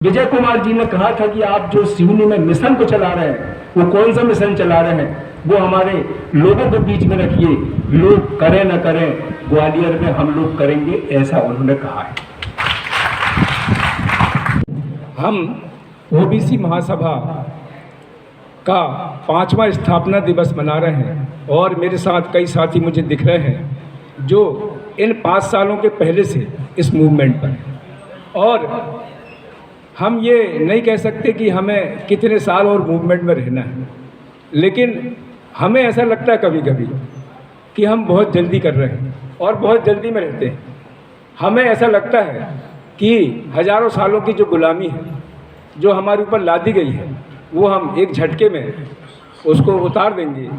विजय कुमार जी ने कहा था कि आप जो सिवनी में मिशन को चला रहे हैं, वो कौन सा मिशन चला रहे हैं, वो हमारे लोगों के बीच में रखिए, लोग करें न करें, ग्वालियर में हम लोग करेंगे, ऐसा उन्होंने कहा है। हम ओबीसी महासभा का 5वां स्थापना दिवस मना रहे हैं और मेरे साथ कई साथी मुझे दिख रहे हैं जो इन 5 सालों के पहले से इस मूवमेंट पर हैं। और हम ये नहीं कह सकते कि हमें कितने साल और मूवमेंट में रहना है, लेकिन हमें ऐसा लगता है कभी कभी कि हम बहुत जल्दी कर रहे हैं और बहुत जल्दी में रहते हैं। हमें ऐसा लगता है कि हज़ारों सालों की जो गुलामी है, जो हमारे ऊपर लादी गई है, वो हम एक झटके में उसको उतार देंगे।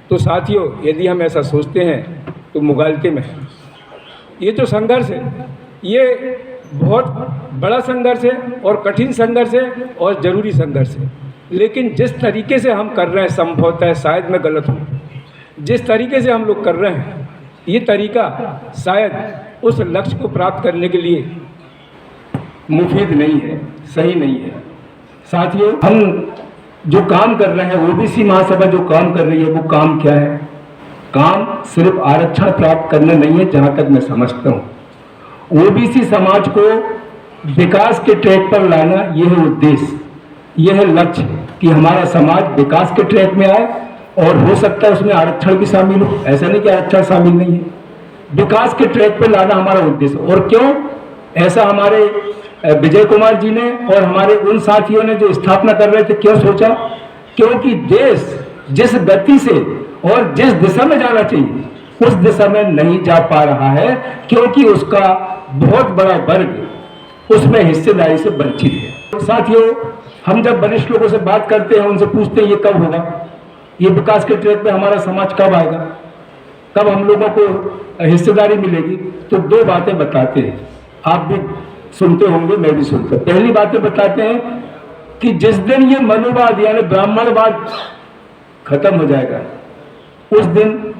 तो साथियों, यदि हम ऐसा सोचते हैं तो मुगालते में हैं। ये जो संघर्ष है, ये बहुत बड़ा संघर्ष है और कठिन संघर्ष है और ज़रूरी संघर्ष है। लेकिन जिस तरीके से हम कर रहे हैं, संभवतः शायद मैं गलत हूँ, जिस तरीके से हम लोग कर रहे हैं, ये तरीका शायद उस लक्ष्य को प्राप्त करने के लिए मुफीद नहीं है, सही नहीं है। साथियों, हम जो काम कर रहे हैं, ओबीसी महासभा जो काम कर रही है, वो काम क्या है? काम सिर्फ आरक्षण प्राप्त करना नहीं है, जहाँ तक मैं समझता हूँ। ओबीसी समाज को विकास के ट्रैक पर लाना, यह है उद्देश्य, यह है लक्ष्य कि हमारा समाज विकास के ट्रैक में आए और हो सकता है उसमें आरक्षण भी शामिल हो। ऐसा नहीं कि आरक्षण शामिल नहीं है, विकास के ट्रैक पर लाना हमारा उद्देश्य। और क्यों ऐसा हमारे विजय कुमार जी ने और हमारे उन साथियों ने जो स्थापना कर रहे थे, क्यों सोचा? क्योंकि देश जिस गति से और जिस दिशा में जाना चाहिए, उस दिशा में नहीं जा पा रहा है, क्योंकि उसका बहुत बड़ा वर्ग उसमें हिस्सेदारी से वंचित है। तो साथियों, हम जब वरिष्ठ लोगों से बात करते हैं, उनसे पूछते हैं ये कब होगा, ये विकास के ट्रैक पे हमारा समाज कब आएगा, कब हम लोगों को हिस्सेदारी मिलेगी, तो 2 बातें बताते हैं। आप भी सुनते होंगे, मैं भी सुनता हूं। पहली बातें बताते हैं कि जिस दिन ये मनुवाद यानी ब्राह्मणवाद खत्म हो जाएगा, उस दिन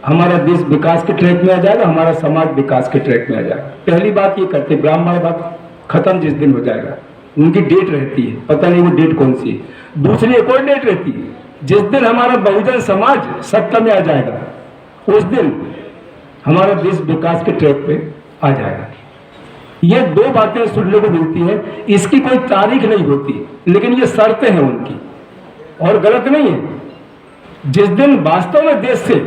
हमारा देश विकास के ट्रैक में आ जाएगा, हमारा समाज विकास के ट्रैक में आ जाएगा। पहली बात ये करते, ब्राह्मणवाद खत्म जिस दिन हो जाएगा, उनकी डेट रहती है, पता नहीं वो डेट कौन सी है। दूसरी एक और डेट रहती है, जिस दिन हमारा बहुजन समाज सत्ता में आ जाएगा, उस दिन हमारा देश विकास के ट्रैक पे आ जाएगा। ये 2 बातें सुनने को मिलती है, इसकी कोई तारीख नहीं होती, लेकिन ये शर्तें हैं उनकी और गलत नहीं है। जिस दिन वास्तव में देश से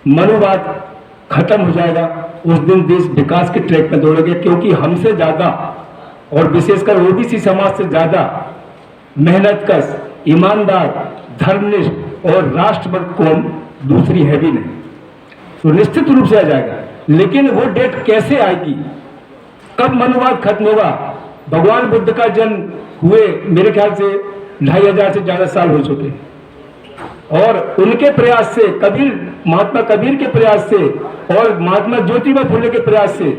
मनुवाद खत्म हो जाएगा, उस दिन देश विकास के ट्रैक में दौड़ेगा, क्योंकि हमसे ज्यादा और विशेषकर ओबीसी समाज से ज्यादा मेहनतकश, ईमानदार, धर्मनिष्ठ और राष्ट्रभक्त कौम दूसरी है भी नहीं। तो निश्चित रूप से आ जाएगा, लेकिन वो डेट कैसे आएगी, कब मनुवाद खत्म होगा? भगवान बुद्ध का जन्म हुए मेरे ख्याल से 2500 से ज्यादा साल हो चुके, और उनके प्रयास से, महात्मा कबीर के प्रयास से और महात्मा ज्योतिबा फुले के प्रयास से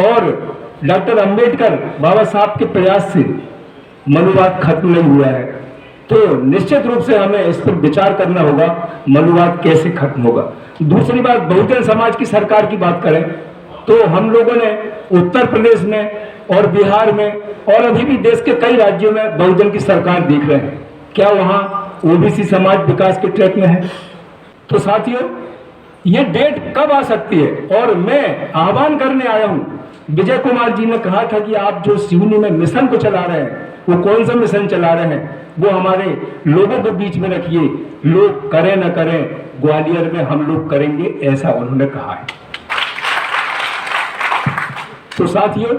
और डॉक्टर अंबेडकर बाबा साहब के प्रयास से मनुवाद खत्म नहीं हुआ है। तो निश्चित रूप से हमें इस पर विचार करना होगा, मनुवाद कैसे खत्म होगा। दूसरी बात, बहुजन समाज की सरकार की बात करें तो हम लोगों ने उत्तर प्रदेश में और बिहार में और अभी भी देश के कई राज्यों में बहुजन की सरकार देख रहे हैं। क्या वहां ओबीसी समाज विकास के ट्रैक में है? तो साथियों, ये डेट कब आ सकती है? और मैं आह्वान करने आया हूं, विजय कुमार जी ने कहा था कि आप जो सिवनी में मिशन को चला रहे हैं, वो कौन सा मिशन चला रहे हैं, वो हमारे लोगों के बीच में रखिए, लोग करें न करें, ग्वालियर में हम लोग करेंगे, ऐसा उन्होंने कहा है। तो साथियों,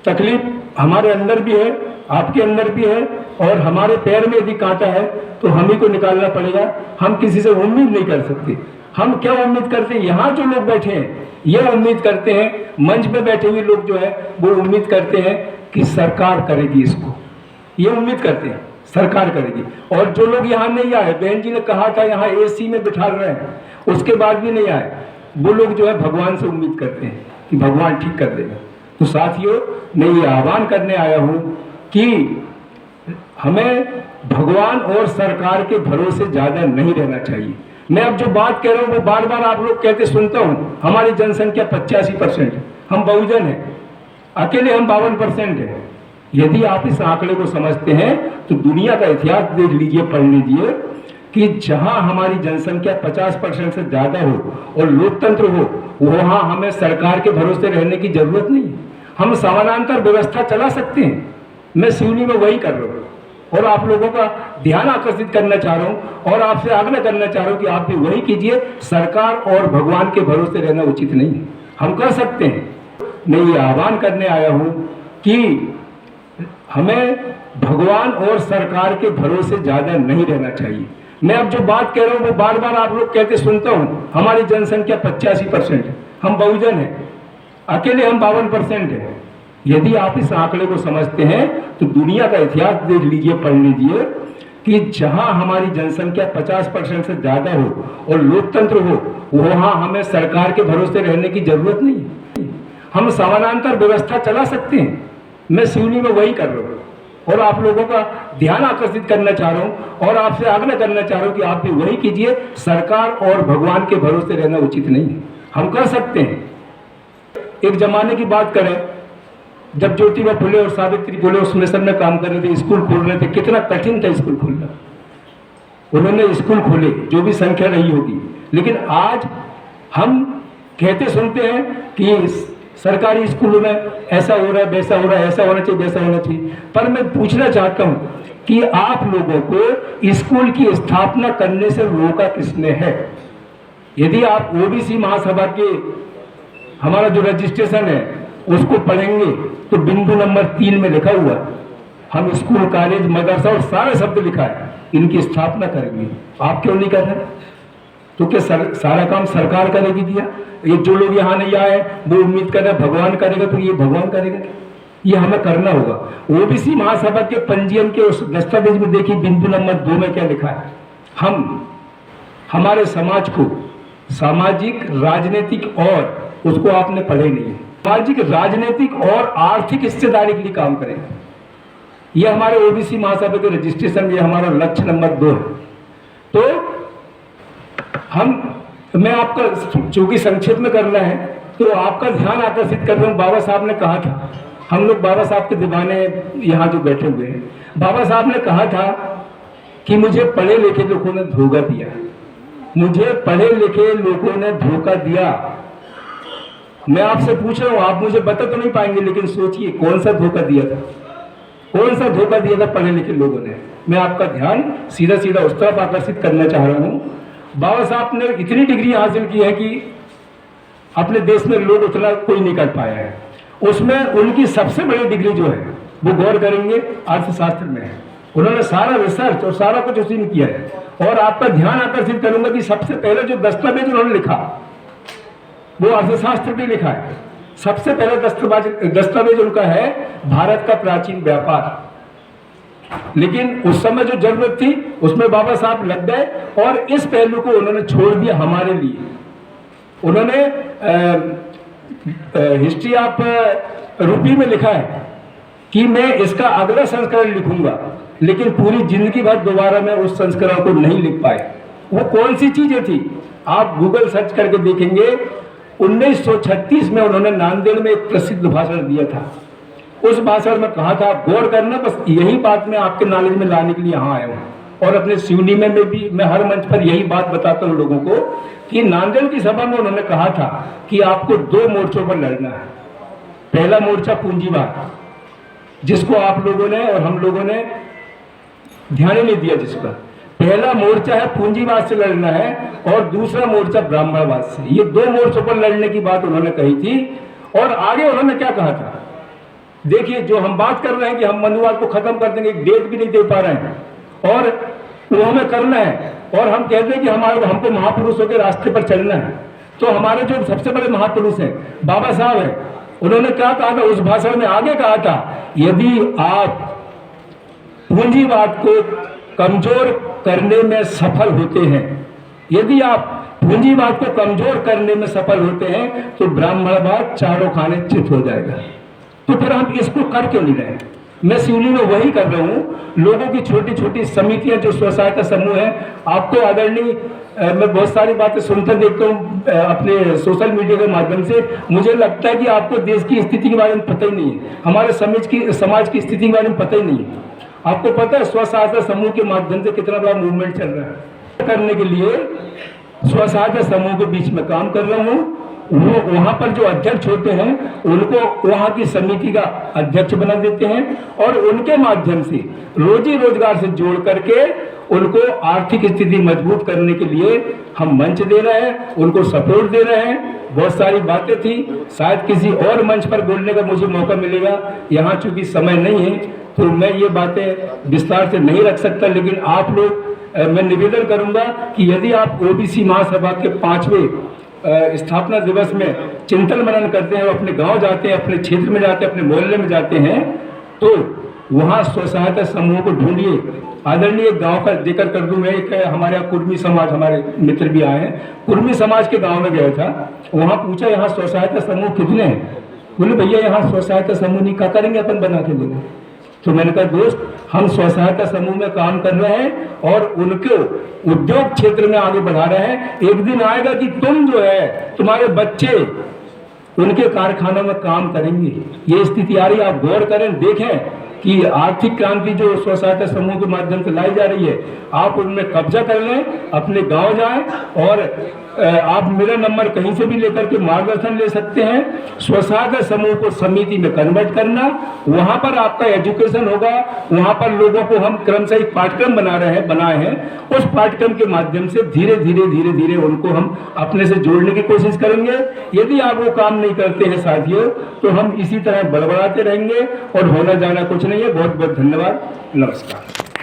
तकलीफ हमारे अंदर भी है, आपके अंदर भी है, और हमारे पैर में यदि कांटा है तो हम ही को निकालना पड़ेगा। हम किसी से उम्मीद नहीं कर सकते। हम क्या उम्मीद करते हैं? यहाँ जो लोग बैठे हैं, ये उम्मीद करते हैं, मंच पे बैठे हुए लोग जो है वो उम्मीद करते हैं कि सरकार करेगी इसको, ये उम्मीद करते हैं सरकार करेगी। और जो लोग यहाँ नहीं आए, बहन जी ने कहा था यहाँ AC में बिठा रहे हैं, उसके बाद भी नहीं आए, वो लोग जो है भगवान से उम्मीद करते हैं कि भगवान ठीक कर देगा। तो साथियों, मैं ये आह्वान करने आया हूं कि हमें भगवान और सरकार के भरोसे ज्यादा नहीं रहना चाहिए। मैं अब जो बात कह रहा हूं वो बार बार आप लोग कहते सुनता हूं, हमारी जनसंख्या 85% है, हम बहुजन हैं, अकेले हम 52% हैं। यदि आप इस आंकड़े को समझते हैं तो दुनिया का इतिहास देख लीजिए, पढ़ लीजिए कि जहां हमारी जनसंख्या 50% से ज्यादा हो और लोकतंत्र हो, वहां हमें सरकार के भरोसे रहने की जरूरत नहीं है। हम समानांतर व्यवस्था चला सकते हैं। मैं सिवनी में वही कर रहा हूँ और आप लोगों का ध्यान आकर्षित करना चाह रहा हूं और आपसे आग्रह करना चाह रहा हूं कि आप भी वही कीजिए। सरकार और भगवान के भरोसे रहना उचित नहीं है, हम कर सकते हैं। मैं ये आह्वान करने आया हूं कि हमें भगवान और सरकार के भरोसे ज्यादा नहीं रहना चाहिए। मैं अब जो बात कह रहा हूं वो बार बार आप लोग कहते सुनता हूं, हमारी जनसंख्या 85% है, हम बहुजन हैं, अकेले हम 52% है। यदि आप इस आंकड़े को समझते हैं तो दुनिया का इतिहास देख लीजिए, पढ़ लीजिए कि जहां हमारी जनसंख्या 50% से ज्यादा हो और लोकतंत्र हो, वहां हमें सरकार के भरोसे रहने की जरूरत नहीं है। हम समानांतर व्यवस्था चला सकते हैं। मैं सिवनी में वही कर रहा हूं और आप लोगों का ध्यान आकर्षित करना चाह रहा हूं और आपसे आग्रह करना चाह रहा हूं कि आप भी वही कीजिए। सरकार और भगवान के भरोसे रहना उचित नहीं है, हम कर सकते हैं। एक जमाने की बात करें जब ज्योतिबा फुले और सावित्री फुले उस मिशन में काम कर रहे थे, स्कूल खोल रहे थे, कितना कठिन था स्कूल खोलना। उन्होंने स्कूल खोले, जो भी संख्या रही होगी, लेकिन आज हम कहते सुनते हैं कि सरकारी स्कूलों में ऐसा हो रहा है, वैसा हो रहा है, ऐसा होना चाहिए, वैसा होना चाहिए। पर मैं पूछना चाहता हूं कि आप लोगों को स्कूल की स्थापना करने से रोका किसने है? यदि आप ओबीसी महासभा के हमारा जो रजिस्ट्रेशन है उसको पढ़ेंगे तो बिंदु नंबर 3 में लिखा हुआ हम स्कूल, कॉलेज, मदरसा और सारे शब्द लिखा है, इनकी स्थापना करेंगे। आप क्यों नहीं कर रहे? तो क्या सारा काम सरकार करेगी क्या? ये जो लोग यहाँ नहीं आए वो उम्मीद कर रहे भगवान करेगा, तो ये भगवान करेगा? ये हमें करना होगा। ओबीसी महासभा के पंजीयन के उस दस्तावेज में देखिए बिंदु नंबर 2 में क्या लिखा है, हम हमारे समाज को सामाजिक, राजनीतिक और उसको आपने पढ़े नहीं है, सामाजिक, राजनीतिक और आर्थिक हिस्सेदारी के लिए काम करेंगे। यह हमारे ओबीसी महासभा के रजिस्ट्रेशन में हमारा लक्ष्य नंबर 2 है। तो मैं आपका चूंकि संक्षेप में करना है तो आपका ध्यान आकर्षित कर रहा हूं। बाबा साहब ने कहा था, हम लोग बाबा साहब के दीवाने यहाँ जो बैठे हुए हैं, बाबा साहब ने कहा था कि मुझे पढ़े लिखे लोगों ने धोखा दिया, मुझे पढ़े लिखे लोगों ने धोखा दिया। मैं आपसे पूछ रहा हूं, आप मुझे बता तो नहीं पाएंगे, लेकिन सोचिए कौन सा धोखा दिया था, कौन सा धोखा दिया था पढ़े लिखे लोगों ने। मैं आपका ध्यान सीधा सीधा उस तरफ आकर्षित करना चाह रहा हूं। बाबा साहब ने इतनी डिग्री हासिल की है कि अपने देश में लोग उतना कोई नहीं कर पाया है। उसमें उनकी सबसे बड़ी डिग्री जो है वो गौर करेंगे अर्थशास्त्र में है। उन्होंने सारा रिसर्च और सारा कुछ उसी में किया है। और आपका ध्यान आकर्षित करूंगा कि सबसे पहले जो दस्तावेज उन्होंने लिखा वो अर्थशास्त्र में लिखा है। सबसे पहले दस्तावेज उनका है भारत का प्राचीन व्यापार। लेकिन उस समय जो जरूरत थी उसमें बाबा साहब लग गए और इस पहलू को उन्होंने छोड़ दिया हमारे लिए। उन्होंने हिस्ट्री ऑफ रूपी में लिखा है कि मैं इसका अगला संस्करण लिखूंगा, लेकिन पूरी जिंदगी भर दोबारा मैं उस संस्करण को नहीं लिख पाए। वो कौन सी चीजें थी? आप गूगल सर्च करके देखेंगे। 1936 में उन्होंने नांदेड़ में एक प्रसिद्ध भाषण दिया था। उस भाषण में कहा था, गौर करना, बस यही बात मैं आपके नॉलेज में लाने के लिए यहाँ आया हूँ। और अपने सिवनी में भी मैं हर मंच पर यही बात बताता हूँ लोगों को कि नांदेड़ की सभा में उन्होंने कहा था कि आपको 2 मोर्चों पर लड़ना है। पहला मोर्चा पूंजीवाद, जिसको आप लोगों ने और हम लोगों ने ध्यान ही नहीं दिया जिस पर। पहला मोर्चा है पूंजीवाद से लड़ना है और दूसरा मोर्चा ब्राह्मणवाद से। ये 2 मोर्चों पर लड़ने की बात उन्होंने कही थी। और आगे उन्होंने क्या कहा था देखिए, जो हम बात कर रहे हैं कि हम मनुवाद को खत्म कर देंगे, डेट भी नहीं दे पा रहे हैं और वो हमें करना है। और हम कहते हैं कि हमको महापुरुषों के रास्ते पर चलना है। तो हमारे जो सबसे बड़े महापुरुष हैं बाबा साहब हैं, उन्होंने क्या कहा था उस भाषण में? आगे कहा था, यदि आप पूंजीवाद को कमजोर करने में सफल होते हैं, यदि आप पूंजीवाद को कमजोर करने में सफल होते हैं तो ब्राह्मणवाद चारों खाने चित हो जाएगा। तो फिर हम इसको कर क्यों नहीं रहे? मैं सिवनी में वही कर रहा हूँ। लोगों की छोटी छोटी समितियां जो स्व सहायता समूह है, आपको आदरणीय मैं बहुत सारी बातें सुनता देखता हूँ अपने सोशल मीडिया के माध्यम से। मुझे लगता है कि आपको देश की स्थिति के बारे में पता ही नहीं है, हमारे समाज की स्थिति के बारे में पता ही नहीं है। आपको पता है स्व सहायता समूह के माध्यम से कितना बड़ा मूवमेंट चल रहा है। करने के लिए स्व सहायता समूह के बीच में काम कर रहा हूँ। वो वहाँ पर जो अध्यक्ष होते हैं उनको वहाँ की समिति का अध्यक्ष बना देते हैं और उनके माध्यम से रोजी रोजगार से जोड़ करके उनको आर्थिक स्थिति मजबूत करने के लिए हम मंच दे रहे हैं, उनको सपोर्ट दे रहे हैं। बहुत सारी बातें थी, शायद किसी और मंच पर बोलने का मुझे मौका मिलेगा। यहाँ चूंकि समय नहीं है तो मैं ये बातें विस्तार से नहीं रख सकता, लेकिन आप लोग मैं निवेदन करूंगा कि यदि आप ओबीसी महासभा के 5वें स्थापना दिवस में चिंतन मनन करते हैं, अपने गांव जाते हैं, अपने क्षेत्र में जाते हैं, अपने मोहल्ले में जाते हैं, तो वहाँ स्व सहायता समूह को ढूंढिए। आदरणीय गांव का जिक्र कर दूं मैं, एक हमारे यहाँ कुर्मी समाज, हमारे मित्र भी आए हैं, कुर्मी समाज के गांव में गया था। वहाँ पूछा यहाँ स्व सहायता समूह कितने हैं? बोले भैया यहाँ स्व सहायता समूह नहीं, क्या करेंगे अपन बना के लेंगे। तो मैंने कहा दोस्त, हम स्व सहायता समूह में काम कर रहे हैं और उनको उद्योग क्षेत्र में आगे बढ़ा रहे हैं। एक दिन आएगा कि तुम जो है, तुम्हारे बच्चे उनके कारखानों में काम करेंगे। ये स्थिति आ रही है, आप गौर करें, देखें कि आर्थिक क्रांति जो स्व सहायता समूह के माध्यम से लाई जा रही है, आप उनमें कब्जा कर लें, अपने गांव जाएं और आप मेरा नंबर कहीं से भी लेकर के मार्गदर्शन ले सकते हैं। स्व सहायता समूह को समिति में कन्वर्ट करना, वहां पर आपका एजुकेशन होगा, वहां पर लोगों को हम क्रमशः एक पाठ्यक्रम बनाए हैं। उस पाठ्यक्रम के माध्यम से धीरे धीरे उनको हम अपने से जोड़ने की कोशिश करेंगे। यदि आप वो काम नहीं करते हैं साथियों, तो हम इसी तरह बड़बड़ाते रहेंगे और होना जाना कुछ नहीं है। बहुत बहुत धन्यवाद, नमस्कार।